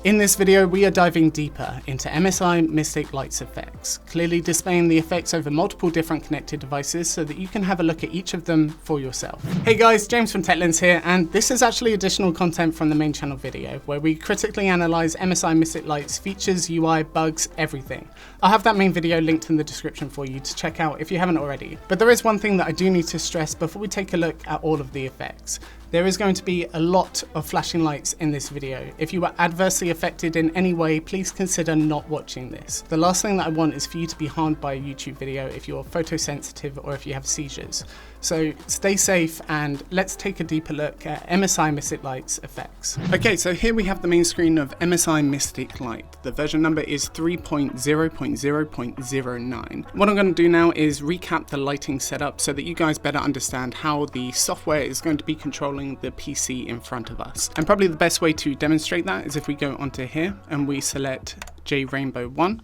In this video, we are diving deeper into MSI Mystic Light's effects, clearly displaying the effects over multiple different connected devices so that you can have a look at each of them for yourself. Hey guys, James from TechLens here, and this is actually additional content from the main channel video, where we critically analyze MSI Mystic Light's features, UI, bugs, everything. I'll have that main video linked in the description for you to check out if you haven't already. But there is one thing that I do need to stress before we take a look at all of the effects. There is going to be a lot of flashing lights in this video. If you were adversely affected in any way, please consider not watching this. The last thing that I want is for you to be harmed by a YouTube video if you're photosensitive or if you have seizures. So stay safe and let's take a deeper look at MSI Mystic Light's effects. Okay, so here we have the main screen of MSI Mystic Light. The version number is 3.0.0.09. What I'm going to do now is recap the lighting setup so that you guys better understand how the software is going to be controlling the PC in front of us. And probably the best way to demonstrate that is if we go onto here and we select JRainbow 1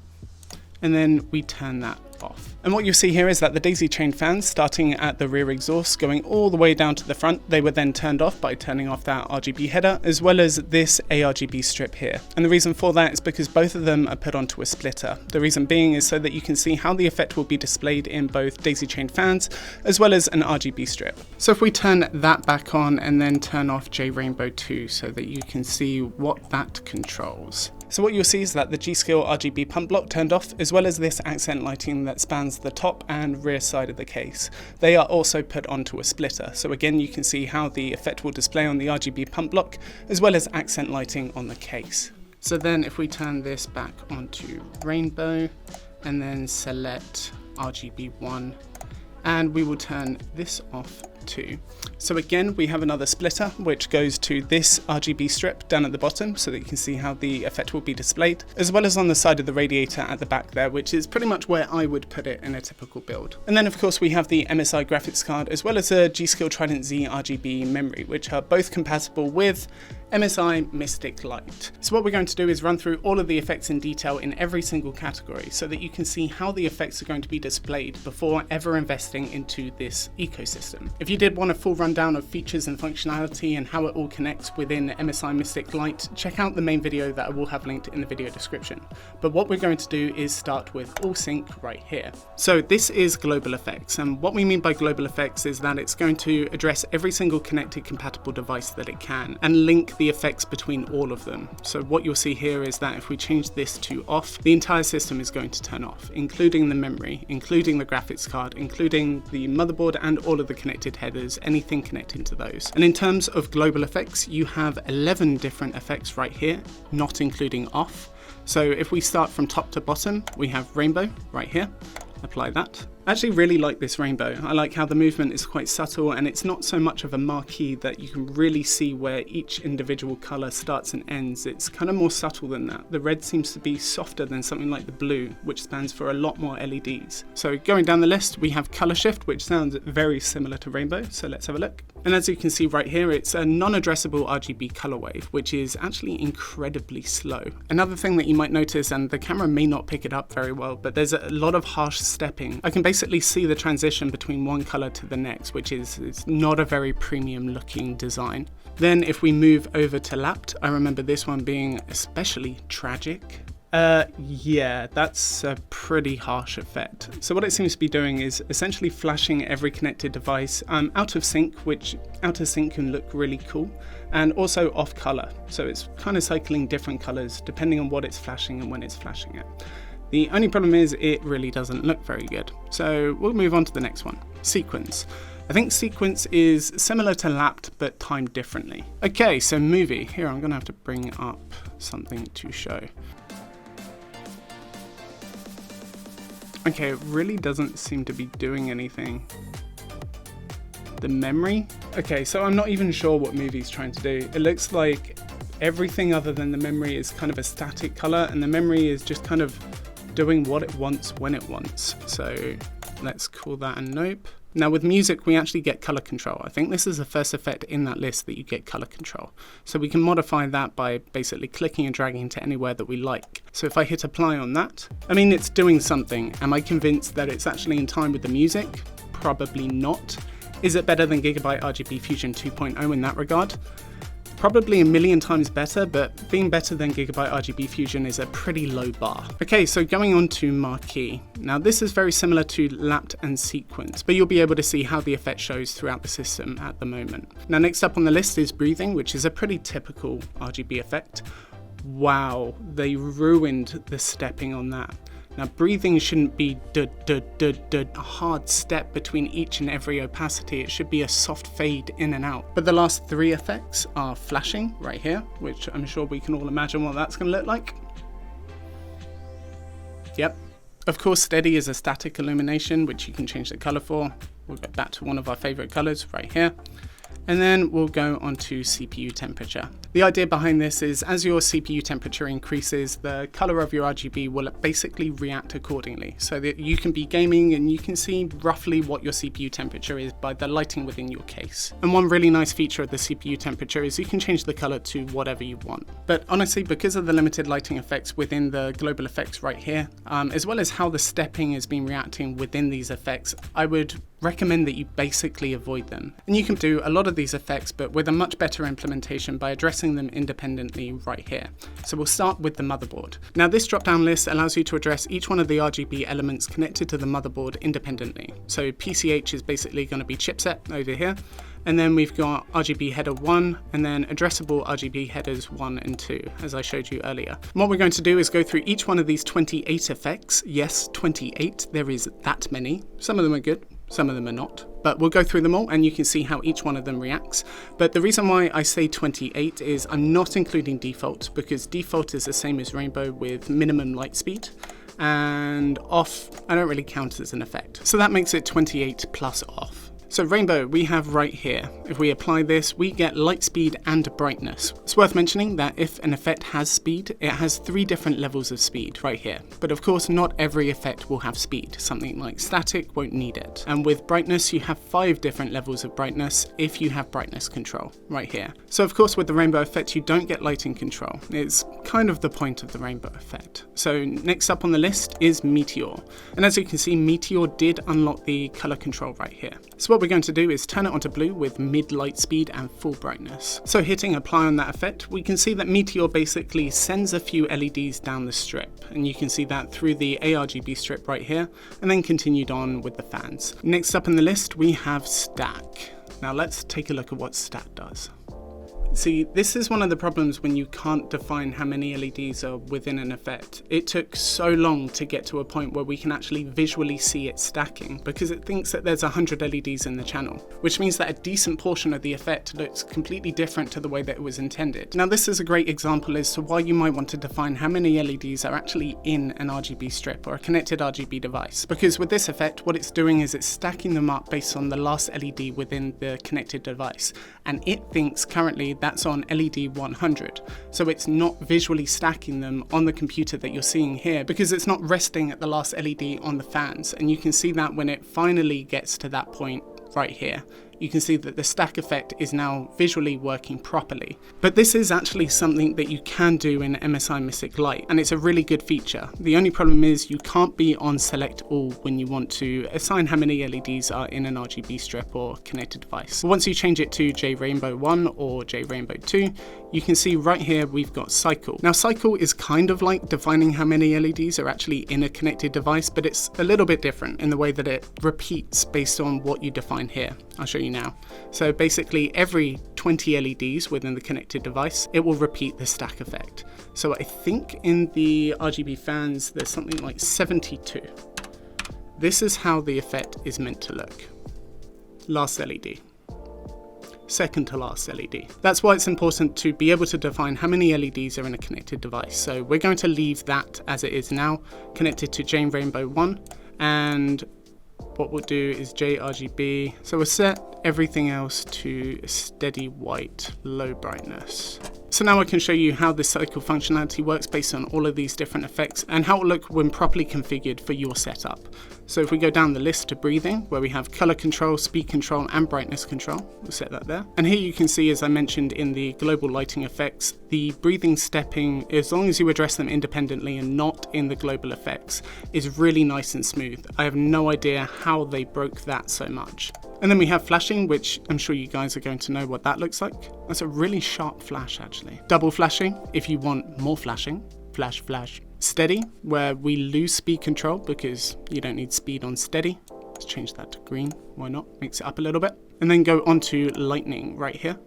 and then we turn that off. And what you'll see here is that the daisy chain fans starting at the rear exhaust going all the way down to the front, they were then turned off by turning off that RGB header as well as this ARGB strip here. And the reason for that is because both of them are put onto a splitter. The reason being is so that you can see how the effect will be displayed in both daisy chain fans as well as an RGB strip. So if we turn that back on and then turn off JRainbow 2 so that you can see what that controls. So what you'll see is that the G.Skill RGB pump block turned off, as well as this accent lighting that spans the top and rear side of the case. They are also put onto a splitter. So again, you can see how the effect will display on the RGB pump block, as well as accent lighting on the case. So then if we turn this back onto Rainbow, and then select RGB 1, and we will turn this off too. So again, we have another splitter which goes to this RGB strip down at the bottom so that you can see how the effect will be displayed, as well as on the side of the radiator at the back there, which is pretty much where I would put it in a typical build. And then of course we have the MSI graphics card as well as a G.Skill Trident Z RGB memory, which are both compatible with MSI Mystic Light. So what we're going to do is run through all of the effects in detail in every single category so that you can see how the effects are going to be displayed before ever investing into this ecosystem. If you did want a full rundown of features and functionality and how it all connects within MSI Mystic Light, check out the main video that I will have linked in the video description. But what we're going to do is start with All Sync right here. So this is global effects, and what we mean by global effects is that it's going to address every single connected compatible device that it can and link the effects between all of them. So what you'll see here is that if we change this to off, the entire system is going to turn off, including the memory, including the graphics card, including the motherboard and all of the connected headers, anything connecting to those. And in terms of global effects, you have 11 different effects right here, not including off. So if we start from top to bottom, we have rainbow right here. Apply that. I actually really like this rainbow. I like how the movement is quite subtle and it's not so much of a marquee that you can really see where each individual color starts and ends. It's kind of more subtle than that. The red seems to be softer than something like the blue, which stands for a lot more LEDs. So going down the list, we have color shift, which sounds very similar to rainbow. So let's have a look. And as you can see right here, it's a non-addressable RGB color wave, which is actually incredibly slow. Another thing that you might notice, and the camera may not pick it up very well, but there's a lot of harsh stepping. I can basically see the transition between one color to the next, which is it's not a very premium looking design. Then if we move over to lapped, I remember this one being especially tragic. Yeah, that's a pretty harsh effect. So what it seems to be doing is essentially flashing every connected device out of sync, which out of sync can look really cool, and also off color. So it's kind of cycling different colors depending on what it's flashing and when it's flashing it. The only problem is it really doesn't look very good. So we'll move on to the next one, sequence. I think sequence is similar to lapped, but timed differently. Okay, so movie. Here, I'm gonna have to bring up something to show. Okay, it really doesn't seem to be doing anything. The memory? Okay, so I'm not even sure what movie's trying to do. It looks like everything other than the memory is kind of a static color, and the memory is just kind of doing what it wants when it wants. So let's call that a nope. Now with music, we actually get color control. I think this is the first effect in that list that you get color control. So we can modify that by basically clicking and dragging to anywhere that we like. So if I hit apply on that, I mean, it's doing something. Am I convinced that it's actually in time with the music? Probably not. Is it better than Gigabyte RGB Fusion 2.0 in that regard? probably a million times better, but being better than Gigabyte RGB Fusion is a pretty low bar. Okay, so going on to Marquee. Now this is very similar to Lapped and Sequence, but you'll be able to see how the effect shows throughout the system at the moment. Now next up on the list is Breathing, which is a pretty typical RGB effect. Wow, they ruined the stepping on that. Now breathing shouldn't be a hard step between each and every opacity, it should be a soft fade in and out. But the last three effects are flashing right here, which I'm sure we can all imagine what that's going to look like. Yep. Of course, steady is a static illumination, which you can change the color for. We'll go back to one of our favorite colors right here. And then we'll go on to CPU temperature. The idea behind this is as your CPU temperature increases, the color of your RGB will basically react accordingly, so that you can be gaming and you can see roughly what your CPU temperature is by the lighting within your case. And one really nice feature of the CPU temperature is you can change the color to whatever you want. But honestly, because of the limited lighting effects within the global effects right here, as well as how the stepping has been reacting within these effects, I would recommend that you basically avoid them. And you can do a lot of these effects, but with a much better implementation by addressing them independently right here. So we'll start with the motherboard. Now this drop-down list allows you to address each one of the RGB elements connected to the motherboard independently. So PCH is basically going to be chipset over here. And then we've got RGB header 1 and then addressable RGB headers 1 and 2, as I showed you earlier. And what we're going to do is go through each one of these 28 effects. Yes, 28, there is that many. Some of them are good, some of them are not. But we'll go through them all and you can see how each one of them reacts. But the reason why I say 28 is I'm not including default, because default is the same as rainbow with minimum light speed. And off, I don't really count as an effect. So that makes it 28 plus off. So rainbow we have right here. If we apply this, we get light speed and brightness. It's worth mentioning that if an effect has speed, it has 3 different levels of speed right here. But of course, not every effect will have speed. Something like static won't need it. And with brightness, you have 5 different levels of brightness if you have brightness control right here. So of course, with the rainbow effect, you don't get lighting control. It's kind of the point of the rainbow effect. So next up on the list is Meteor. And as you can see, Meteor did unlock the color control right here. So what we're going to do is turn it onto blue with mid light speed and full brightness. So hitting apply on that effect, we can see that Meteor basically sends a few LEDs down the strip, and you can see that through the ARGB strip right here, and then continued on with the fans. Next up on the list we have Stack. Now let's take a look at what Stack does. See, this is one of the problems when you can't define how many LEDs are within an effect. It took so long to get to a point where we can actually visually see it stacking, because it thinks that there's 100 LEDs in the channel, which means that a decent portion of the effect looks completely different to the way that it was intended. Now this is a great example as to why you might want to define how many LEDs are actually in an RGB strip or a connected RGB device, because with this effect what it's doing is it's stacking them up based on the last LED within the connected device, and it thinks currently that's on LED 100. So it's not visually stacking them on the computer that you're seeing here, because it's not resting at the last LED on the fans. And you can see that when it finally gets to that point right here, you can see that the stack effect is now visually working properly. But this is actually something that you can do in MSI Mystic Light, and it's a really good feature. The only problem is you can't be on select all when you want to assign how many LEDs are in an RGB strip or connected device. But once you change it to JRainbow 1 or JRainbow 2, you can see right here we've got cycle. Now cycle is kind of like defining how many LEDs are actually in a connected device, but it's a little bit different in the way that it repeats based on what you define here. I'll show you now. So basically every 20 LEDs within the connected device, it will repeat the stack effect. So I think in the RGB fans there's something like 72. This is how the effect is meant to look. Last LED. Second to last LED. That's why it's important to be able to define how many LEDs are in a connected device. So we're going to leave that as it is now, connected to JRainbow 1, and what we'll do is JRGB. So we'll set everything else to steady white, low brightness. So now I can show you how this cycle functionality works based on all of these different effects and how it will look when properly configured for your setup. So if we go down the list to breathing, where we have color control, speed control, and brightness control, we'll set that there. And here you can see, as I mentioned in the global lighting effects, the breathing stepping, as long as you address them independently and not in the global effects, is really nice and smooth. I have no idea how they broke that so much. And then we have flashing, which I'm sure you guys are going to know what that looks like. That's a really sharp flash actually. Double flashing, if you want more flashing. Flash, flash. Steady, where we lose speed control because you don't need speed on steady. Let's change that to green, why not? Mix it up a little bit. And then go on to lightning right here.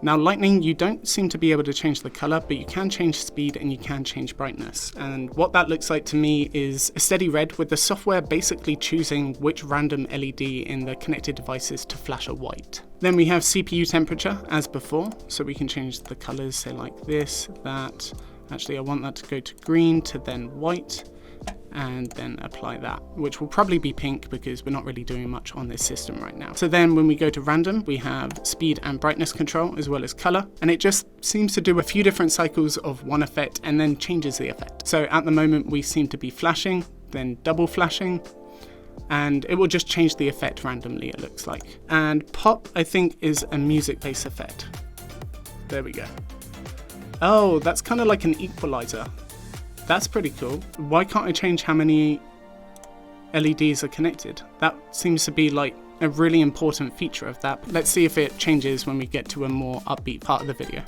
Now lightning, you don't seem to be able to change the color, but you can change speed and you can change brightness. And what that looks like to me is a steady red with the software basically choosing which random LED in the connected devices to flash a white. Then we have CPU temperature as before, so we can change the colors, say like this, that. Actually, I want that to go to green to then white, and then apply that, which will probably be pink because we're not really doing much on this system right now. So then when we go to random, we have speed and brightness control as well as color, and it just seems to do a few different cycles of one effect and then changes the effect. So at the moment we seem to be flashing, then double flashing, and it will just change the effect randomly, it looks like. And pop, I think, is a music-based effect. There we go. Oh, that's kind of like an equalizer. That's pretty cool. Why can't I change how many LEDs are connected? That seems to be like a really important feature of that. Let's see if it changes when we get to a more upbeat part of the video.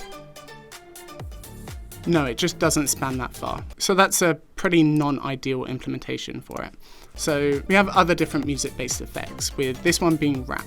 No, it just doesn't span that far. So that's a pretty non-ideal implementation for it. So we have other different music-based effects, with this one being rap.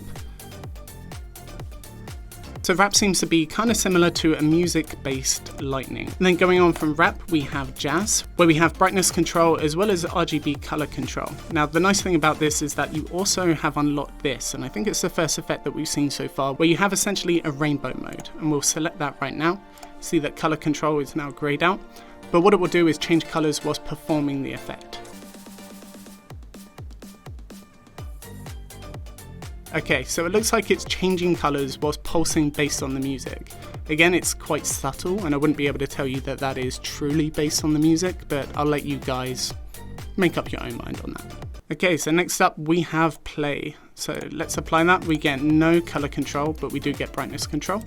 So rap seems to be kind of similar to a music-based lightning. And then going on from rap, we have jazz, where we have brightness control as well as RGB color control. Now, the nice thing about this is that you also have unlocked this, and I think it's the first effect that we've seen so far, where you have essentially a rainbow mode. And we'll select that right now. See that color control is now grayed out. But what it will do is change colors whilst performing the effect. Okay, so it looks like it's changing colors whilst pulsing based on the music. Again, it's quite subtle, and I wouldn't be able to tell you that that is truly based on the music, but I'll let you guys make up your own mind on that. Okay, so next up we have play. So let's apply that. We get no color control, but we do get brightness control.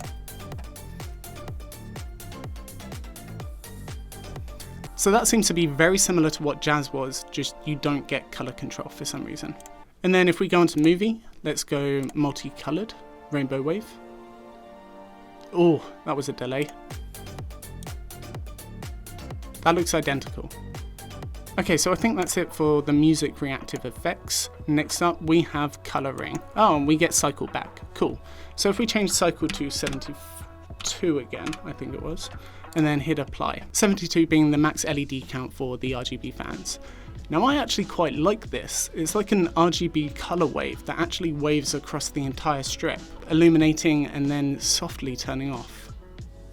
So that seems to be very similar to what jazz was, just you don't get color control for some reason. And then if we go into movie, let's go multicolored, rainbow wave. Oh, that was a delay. That looks identical. Okay, so I think that's it for the music reactive effects. Next up, we have coloring. Oh, and we get cycle back. Cool. So if we change cycle to 72 again, I think it was, and then hit apply. 72 being the max LED count for the RGB fans. Now I actually quite like this. It's like an RGB color wave that actually waves across the entire strip, illuminating and then softly turning off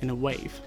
in a wave.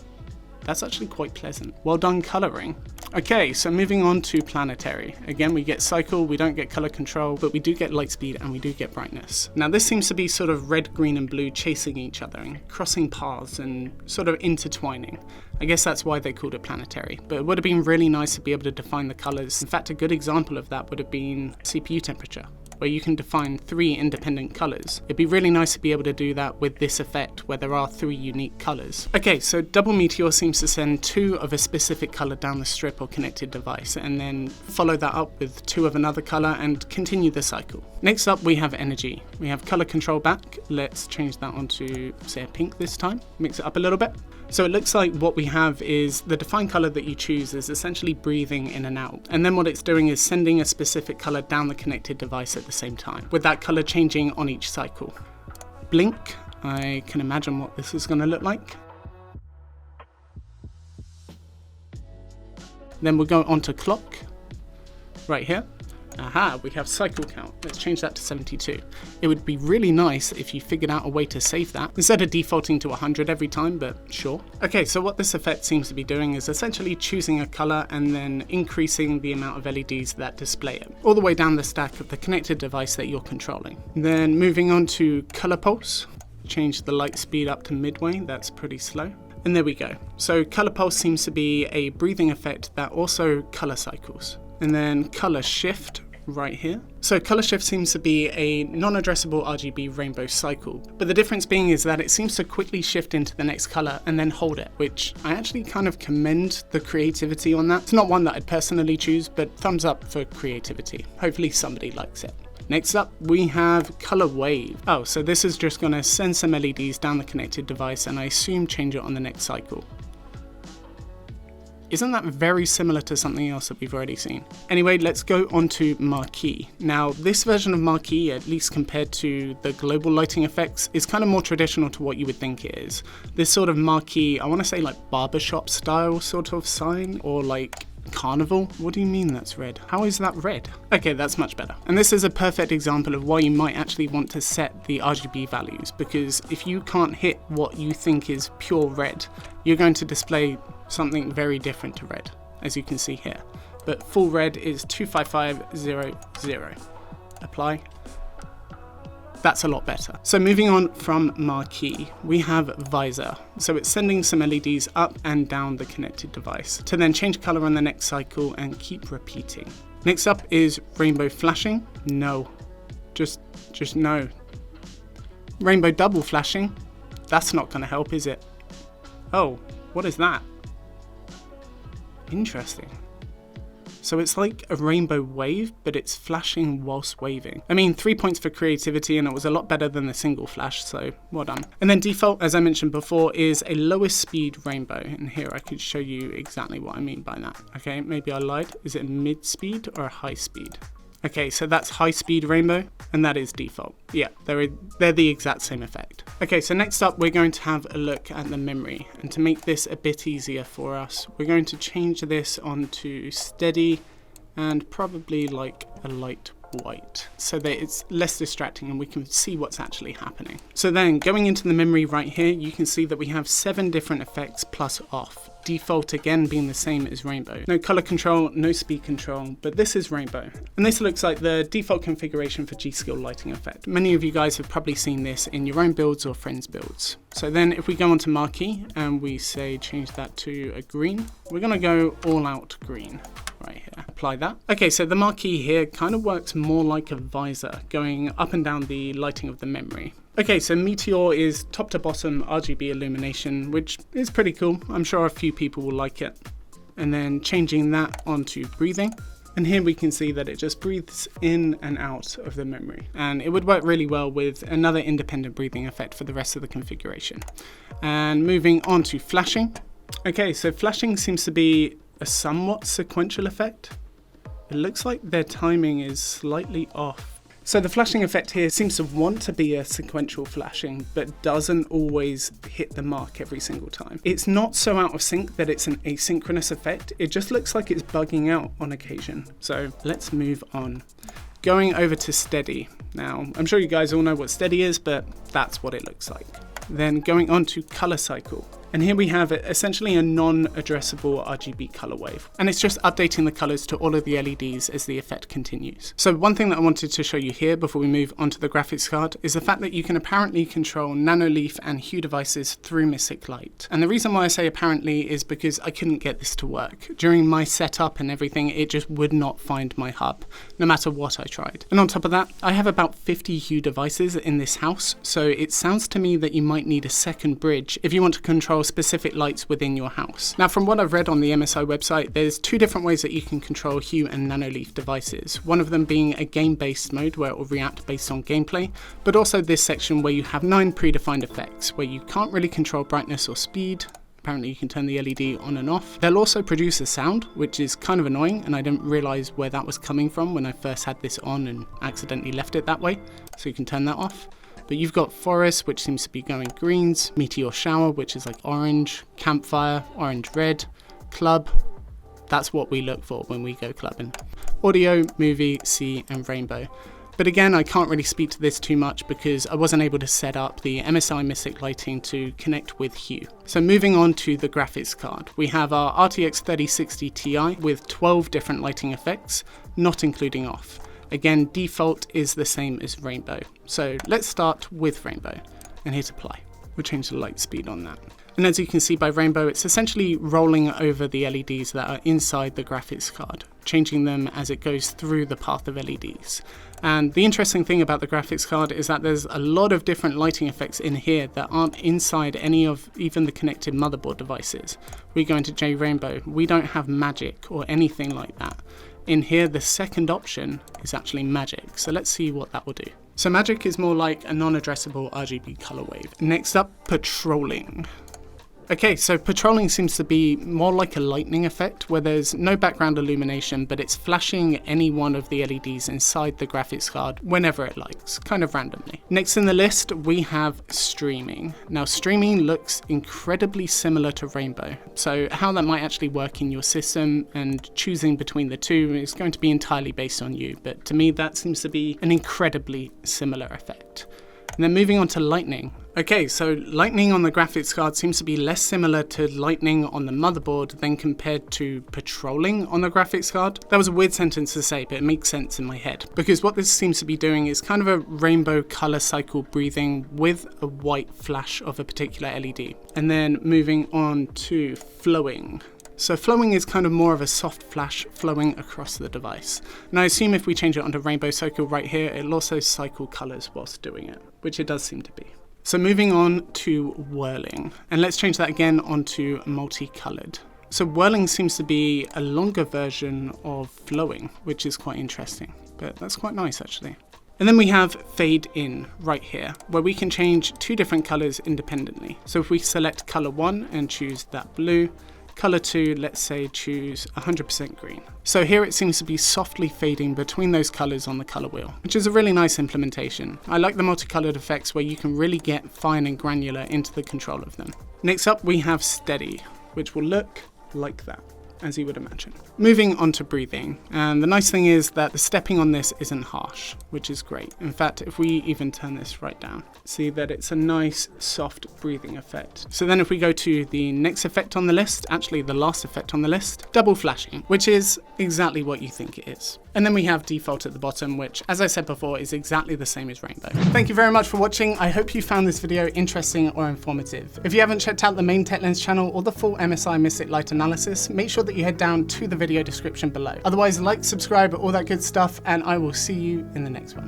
That's actually quite pleasant. Well done coloring. Okay, so moving on to planetary. Again, we get cycle, we don't get color control, but we do get light speed and we do get brightness. Now this seems to be sort of red, green and blue chasing each other and crossing paths and sort of intertwining. I guess that's why they called it planetary, but it would have been really nice to be able to define the colors. In fact, a good example of that would have been CPU temperature, where you can define 3 independent colors. It'd be really nice to be able to do that with this effect where there are 3 unique colors. Okay, so double meteor seems to send 2 of a specific color down the strip or connected device, and then follow that up with 2 of another color and continue the cycle. Next up we have energy. We have color control back. Let's change that onto, say, a pink this time. Mix it up a little bit. So it looks like what we have is the defined color that you choose is essentially breathing in and out. And then what it's doing is sending a specific color down the connected device at the same time, with that color changing on each cycle. Blink, I can imagine what this is going to look like. Then we'll go on to clock, right here. Aha, we have cycle count. Let's change that to 72. It would be really nice if you figured out a way to save that, instead of defaulting to 100 every time, but sure. Okay, so what this effect seems to be doing is essentially choosing a color and then increasing the amount of LEDs that display it, all the way down the stack of the connected device that you're controlling. Then moving on to color pulse, change the light speed up to midway, that's pretty slow. And there we go. So color pulse seems to be a breathing effect that also color cycles. And then color shift, right here. So color shift seems to be a non-addressable RGB rainbow cycle, but the difference being is that it seems to quickly shift into the next color and then hold it, which I actually kind of commend the creativity on that. It's not one that I'd personally choose, but thumbs up for creativity. Hopefully somebody likes it. Next up, we have color wave. Oh, so this is just going to send some LEDs down the connected device and I assume change it on the next cycle. Isn't that very similar to something else that we've already seen? Anyway, let's go on to marquee. Now, this version of marquee, at least compared to the global lighting effects, is kind of more traditional to what you would think it is. This sort of marquee, I want to say like barbershop style sort of sign, or like carnival? What do you mean that's red? How is that red? Okay, that's much better. And this is a perfect example of why you might actually want to set the RGB values, because if you can't hit what you think is pure red, you're going to display something very different to red, as you can see here. But full red is 25500. Apply. That's a lot better. So moving on from marquee, we have visor. So it's sending some LEDs up and down the connected device to then change color on the next cycle and keep repeating. Next up is rainbow flashing. No, just no. Rainbow double flashing. That's not going to help, is it? Oh, what is that? Interesting. So it's like a rainbow wave, but it's flashing whilst waving. I mean, 3 points for creativity, and it was a lot better than the single flash, so well done. And then default, as I mentioned before, is a lowest speed rainbow. And here I could show you exactly what I mean by that. Okay, maybe I lied. Is it mid speed or a high speed? Okay, so that's high speed rainbow, and that is default. Yeah, they're the exact same effect. Okay, so next up we're going to have a look at the memory, and to make this a bit easier for us, we're going to change this onto steady and probably like a light white, so that it's less distracting and we can see what's actually happening. So then going into the memory right here, you can see that we have 7 different effects plus off. Default again being the same as rainbow. No color control, no speed control, but this is rainbow. And this looks like the default configuration for G-Skill lighting effect. Many of you guys have probably seen this in your own builds or friends' builds. So then if we go onto marquee and we say change that to a green, we're gonna go all out green. Right here, apply that. Okay, so the marquee here kind of works more like a visor, going up and down the lighting of the memory. Okay, so Meteor is top to bottom RGB illumination, which is pretty cool. I'm sure a few people will like it. And then changing that onto breathing. And here we can see that it just breathes in and out of the memory. And it would work really well with another independent breathing effect for the rest of the configuration. And moving on to flashing. Okay, so flashing seems to be a somewhat sequential effect. It looks like their timing is slightly off. So the flashing effect here seems to want to be a sequential flashing, but doesn't always hit the mark every single time. It's not so out of sync that it's an asynchronous effect. It just looks like it's bugging out on occasion. So let's move on. Going over to steady. Now, I'm sure you guys all know what steady is, but that's what it looks like. Then going on to color cycle. And here we have essentially a non-addressable RGB color wave. And it's just updating the colors to all of the LEDs as the effect continues. So one thing that I wanted to show you here before we move on to the graphics card is the fact that you can apparently control nanoleaf and hue devices through Mystic Light. And the reason why I say apparently is because I couldn't get this to work. During my setup and everything, it just would not find my hub, no matter what I tried. And on top of that, I have about 50 hue devices in this house. So it sounds to me that you might need a second bridge if you want to control specific lights within your house. Now, from what I've read on the MSI website, there's 2 different ways that you can control hue and nanoleaf devices. One of them being a game-based mode where it will react based on gameplay, but also this section where you have 9 predefined effects where you can't really control brightness or speed. Apparently you can turn the LED on and off. They'll also produce a sound, which is kind of annoying, and I didn't realize where that was coming from when I first had this on and accidentally left it that way. So you can turn that off. But you've got forest, which seems to be going greens, meteor shower, which is like orange, campfire, orange red, club. That's what we look for when we go clubbing. Audio, movie, sea, and rainbow. But again, I can't really speak to this too much because I wasn't able to set up the MSI Mystic lighting to connect with hue. So moving on to the graphics card, we have our RTX 3060 Ti with 12 different lighting effects, not including off. Again, default is the same as rainbow. So let's start with rainbow and hit apply. We'll change the light speed on that. And as you can see by rainbow, it's essentially rolling over the LEDs that are inside the graphics card, changing them as it goes through the path of LEDs. And the interesting thing about the graphics card is that there's a lot of different lighting effects in here that aren't inside any of even the connected motherboard devices. We go into JRainbow, we don't have magic or anything like that. in here, the second option is actually magic. So let's see what that will do. So magic is more like a non-addressable RGB color wave. Next up, patrolling. Okay, so patrolling seems to be more like a lightning effect where there's no background illumination, but it's flashing any one of the LEDs inside the graphics card whenever it likes, kind of randomly. Next in the list, we have streaming. Now, streaming looks incredibly similar to rainbow. So how that might actually work in your system and choosing between the two is going to be entirely based on you. But to me, that seems to be an incredibly similar effect. And then moving on to lightning. Okay, so lightning on the graphics card seems to be less similar to lightning on the motherboard than compared to patrolling on the graphics card. That was a weird sentence to say, but it makes sense in my head. Because what this seems to be doing is kind of a rainbow color cycle breathing with a white flash of a particular LED. And then moving on to flowing. So flowing is kind of more of a soft flash flowing across the device. And I assume if we change it onto rainbow cycle right here, it'll also cycle colors whilst doing it, which it does seem to be. So moving on to whirling, and let's change that again onto multicolored. So whirling seems to be a longer version of flowing, which is quite interesting, but that's quite nice actually. And then we have fade in right here, where we can change two different colors independently. So if we select color 1 and choose that blue, color 2, let's say choose 100% green. So here it seems to be softly fading between those colors on the color wheel, which is a really nice implementation. I like the multicolored effects where you can really get fine and granular into the control of them. Next up we have steady, which will look like that, as you would imagine. Moving on to breathing, and the nice thing is that the stepping on this isn't harsh, which is great. In fact, if we even turn this right down, see that it's a nice soft breathing effect. So then if we go to the next effect on the list, actually the last effect on the list, double flashing, which is exactly what you think it is. And then we have default at the bottom, which, as I said before, is exactly the same as rainbow. Thank you very much for watching. I hope you found this video interesting or informative. If you haven't checked out the main TechLens channel or the full MSI Mystic Light analysis, make sure that you head down to the video description below. Otherwise, like, subscribe, all that good stuff, and I will see you in the next one.